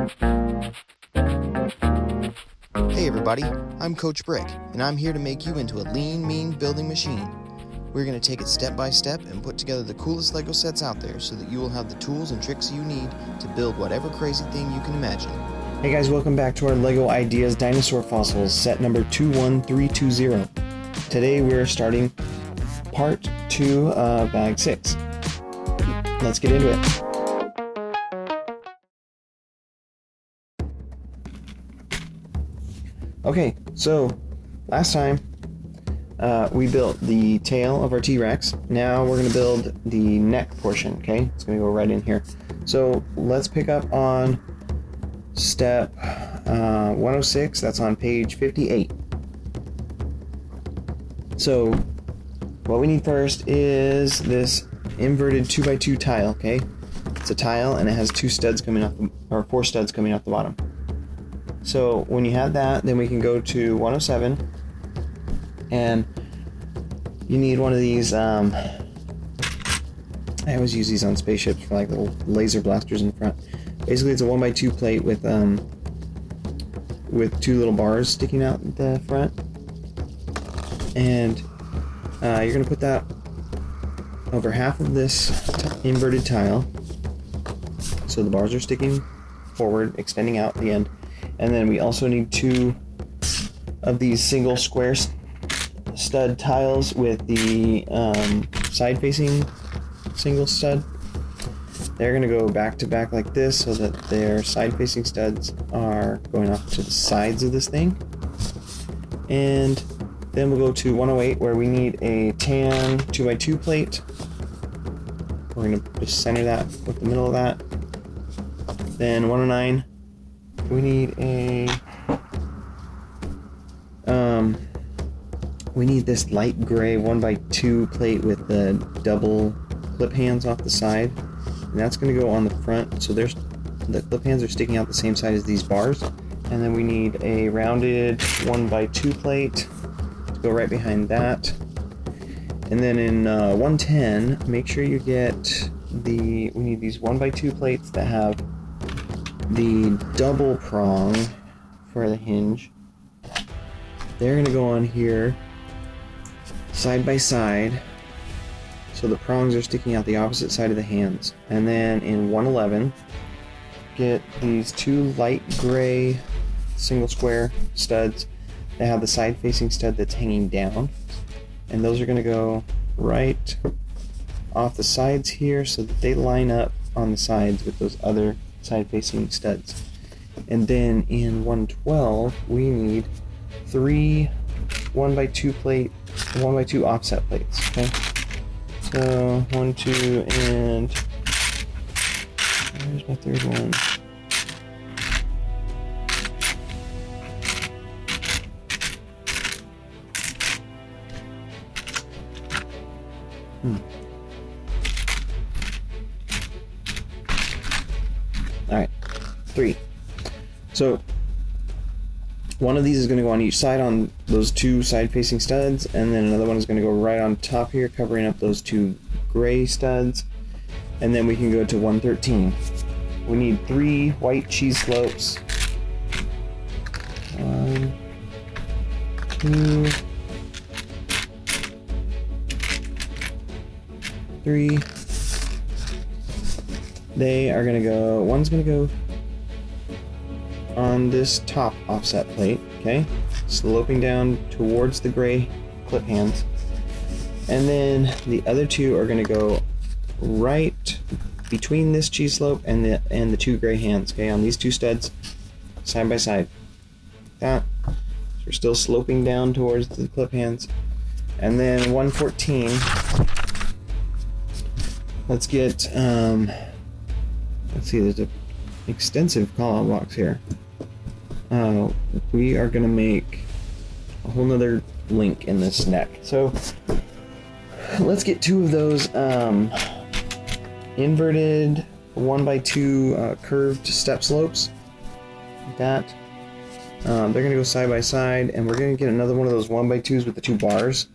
Hey everybody, I'm Coach Brick, and I'm here to make you into a lean, mean building machine. We're going to take it step by step and put together the coolest Lego sets out there so that you will have the tools and tricks you need to build whatever crazy thing you can imagine. Hey guys, welcome back to our Lego Ideas Dinosaur Fossils, set number 21320. Today we're starting part 2 of bag 6. Let's get into it. Okay, so last time we built the tail of our T-Rex. Now we're going to build the neck portion, okay? It's going to go right in here. So let's pick up on step 106. That's on page 58. So what we need first is this inverted 2x2 tile, okay? It's a tile and it has 4 studs coming off the bottom. So when you have that, then we can go to 107, and you need one of these, I always use these on spaceships for like little laser blasters in the front. Basically it's a 1x2 plate with 2 little bars sticking out the front, and you're going to put that over half of this inverted tile, so the bars are sticking forward, extending out the end. And then we also need 2 of these single square stud tiles with the side-facing single stud. They're going to go back to back like this so that their side-facing studs are going off to the sides of this thing. And then we'll go to 108 where we need a tan 2x2 plate. We're going to just center that with the middle of that. Then 109. We need we need this light gray 1x2 plate with the double clip hands off the side, and that's going to go on the front. So there's the clip hands are sticking out the same side as these bars, and then we need a rounded 1x2 plate to go right behind that. And then in 110, make sure you get we need these 1x2 plates that have the double prong for the hinge. They're going to go on here side by side, so the prongs are sticking out the opposite side of the hands. And then in 111, get these 2 light gray single square studs that have the side facing stud that's hanging down, and those are going to go right off the sides here so that they line up on the sides with those other side-facing studs. And then in 112 we need 3 1x2 offset plates, okay? So 1, 2, and where's my third one? Alright, 3. So one of these is going to go on each side on those 2 side-facing studs, and then another one is going to go right on top here, covering up those 2 gray studs. And then we can go to 113. We need 3 white cheese slopes. 1, 2, 3. They are going to go, one's going to go on this top offset plate, okay, sloping down towards the gray clip hands, and then the other 2 are going to go right between this cheese slope and the 2 gray hands, okay, on these 2 studs side by side. That, so we're still sloping down towards the clip hands. And then 114, let's get let's see, there's an extensive call-out box here. We are going to make a whole nother link in this neck. So let's get 2 of those inverted 1x2 curved step slopes. Like that. They're going to go side by side, and we're going to get another one of those 1x2s with the 2 bars.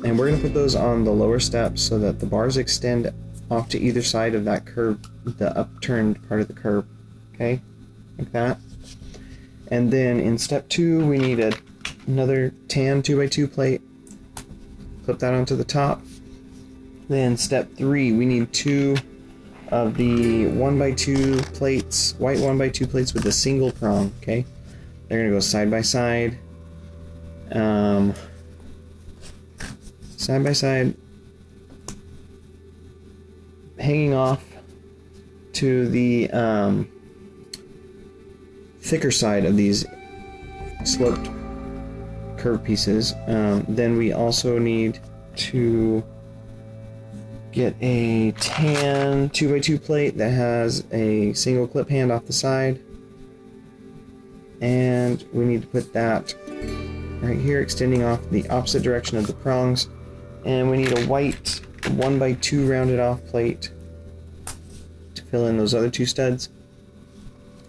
And we're going to put those on the lower steps so that the bars extend off to either side of that curve, the upturned part of the curve. okay, like that. And then in step 2, we need another tan 2x2 plate. Clip that onto the top. Then step 3, we need 2 of the 1x2 plates, white 1x2 plates with a single prong, okay? They're gonna go side by side. Side by side, hanging off to the thicker side of these sloped curved pieces. Then we also need to get a tan 2x2 plate that has a single clip hand off the side, and we need to put that right here, extending off the opposite direction of the prongs. And we need a white 1x2 rounded off plate to fill in those other 2 studs.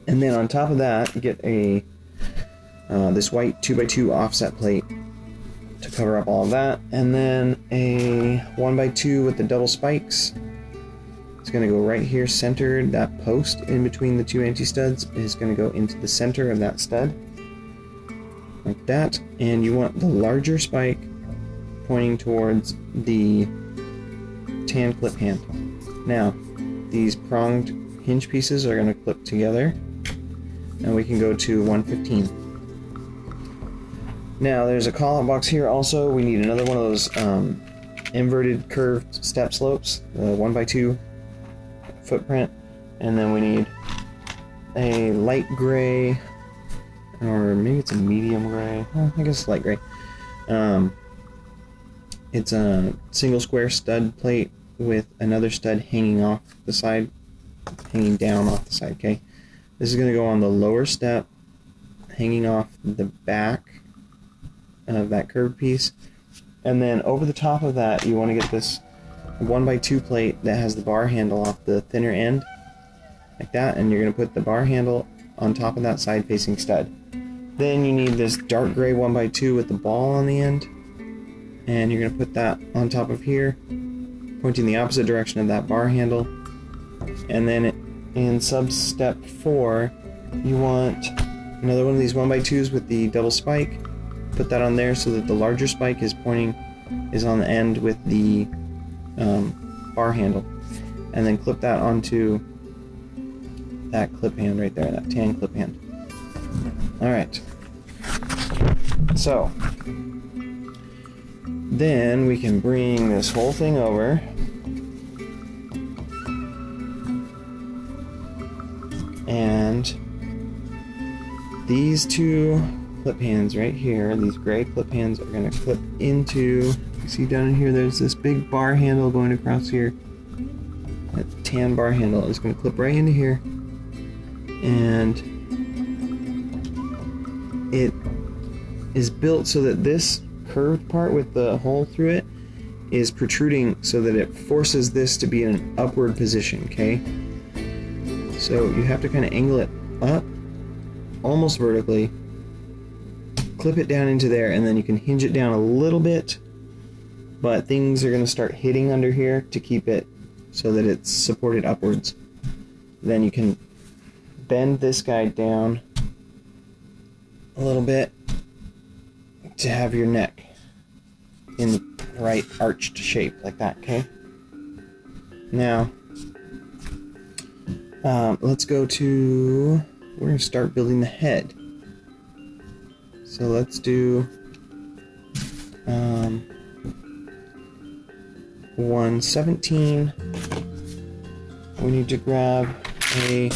And then on top of that, get a this white 2x2 offset plate to cover up all of that. And then a 1x2 with the double spikes. It's going to go right here centered. That post in between the 2 anti-studs is going to go into the center of that stud, like that. And you want the larger spike pointing towards the tan clip hand. Now, these pronged hinge pieces are going to clip together, and we can go to 115. Now, there's a call-out box here also. We need another one of those inverted curved step slopes, the 1x2 footprint, and then we need a light gray, or maybe it's a medium gray. Well, I guess light gray. It's a single square stud plate with another stud hanging off the side, hanging down off the side, okay? This is going to go on the lower step, hanging off the back of that curved piece. And then over the top of that, you want to get this 1x2 plate that has the bar handle off the thinner end, like that, and you're going to put the bar handle on top of that side-facing stud. Then you need this dark gray 1x2 with the ball on the end, and you're going to put that on top of here, pointing the opposite direction of that bar handle. And then in sub-step 4, you want another one of these 1x2s with the double spike. Put that on there so that the larger spike is on the end with the bar handle, and then clip that onto that clip hand right there, that tan clip hand. Alright, so then we can bring this whole thing over and these 2 clip hands right here, these gray clip hands, are going to clip into, you see down in here there's this big bar handle going across here. That tan bar handle is going to clip right into here, and it is built so that this curved part with the hole through it is protruding so that it forces this to be in an upward position, okay? So you have to kind of angle it up, almost vertically, clip it down into there, and then you can hinge it down a little bit, but things are going to start hitting under here to keep it so that it's supported upwards. Then you can bend this guy down a little bit to have your neck in the right arched shape, like that, okay? Now, let's go to, we're going to start building the head. So let's do 117. We need to grab a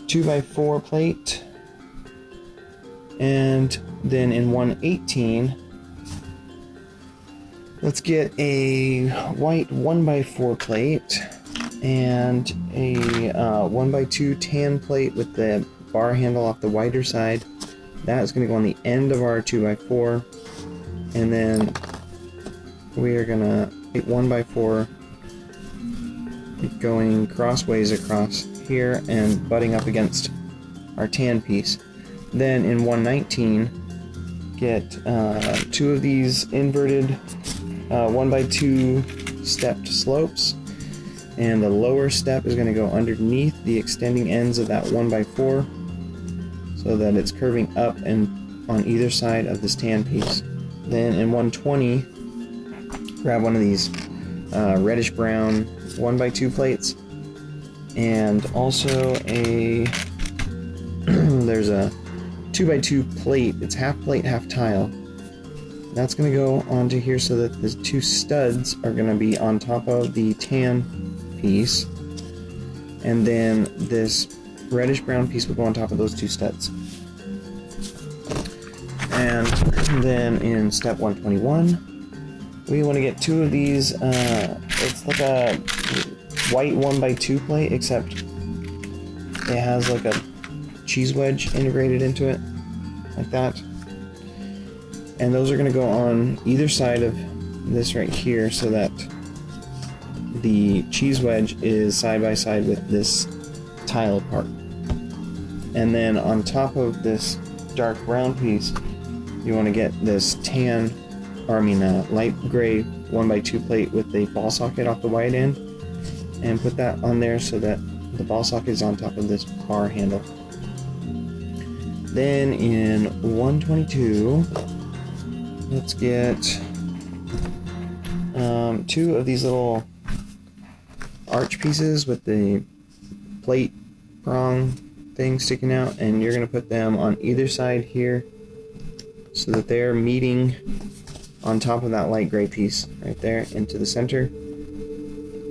2x4 plate, and then in 118, let's get a white 1x4 plate and a 1x2 tan plate with the bar handle off the wider side. That is going to go on the end of our 2x4, and then we are going to get 1x4 going crossways across here and butting up against our tan piece. Then in 119, get 2 of these inverted 1x2 stepped slopes, And the lower step is going to go underneath the extending ends of that 1x4 so that it's curving up and on either side of this tan piece. Then in 120, grab one of these reddish brown 1x2 plates, and also there's a 2x2 plate. It's half plate, half tile. That's going to go onto here so that the two studs are going to be on top of the tan piece, and then this reddish brown piece will go on top of those two studs. And then in step 121, we want to get two of these. It's like a white 1x2 plate, except it has like a cheese wedge integrated into it, like that. And those are going to go on either side of this right here so that the cheese wedge is side by side with this tile part. And then on top of this dark brown piece, you want to get this light gray 1x2 plate with the ball socket off the wide end, and put that on there so that the ball socket is on top of this bar handle. Then in 122, let's get two of these little arch pieces with the plate prong thing sticking out, and you're going to put them on either side here so that they're meeting on top of that light gray piece right there into the center,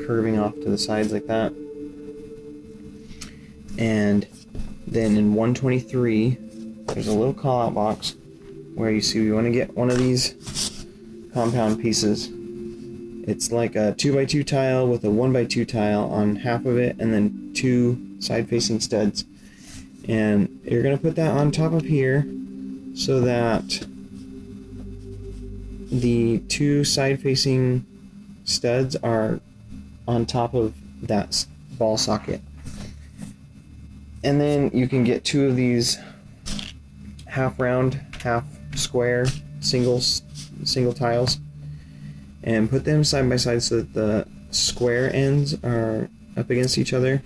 curving off to the sides like that. And then in 123, there's a little call out box where you see we want to get one of these compound pieces. It's like a 2x2 tile with a 1x2 tile on half of it, and then two side facing studs. And you're going to put that on top of here so that the two side facing studs are on top of that ball socket. And then you can get two of these half round, half square single tiles, and put them side by side so that the square ends are up against each other,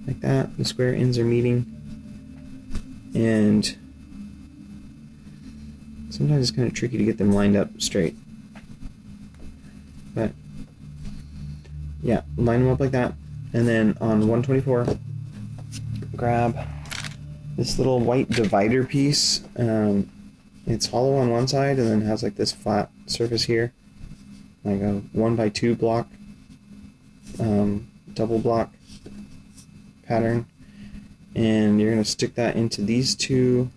like that. The square ends are meeting, and sometimes it's kind of tricky to get them lined up straight. But yeah, line them up like that. And then on 124, grab this little white divider piece. It's hollow on one side and then has like this flat surface here, like a 1x2 block, double block pattern. And you're going to stick that into these two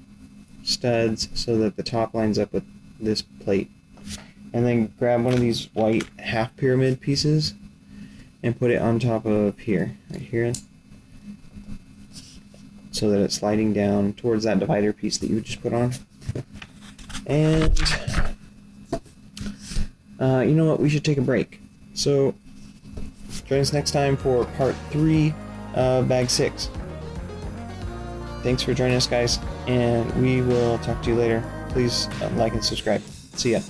studs so that the top lines up with this plate. And then grab one of these white half pyramid pieces and put it on top of here, right here, so that it's sliding down towards that divider piece that you just put on. And you know what, we should take a break. So join us next time for part 3 of bag 6. Thanks for joining us, guys, and we will talk to you later. Please like and subscribe. See ya.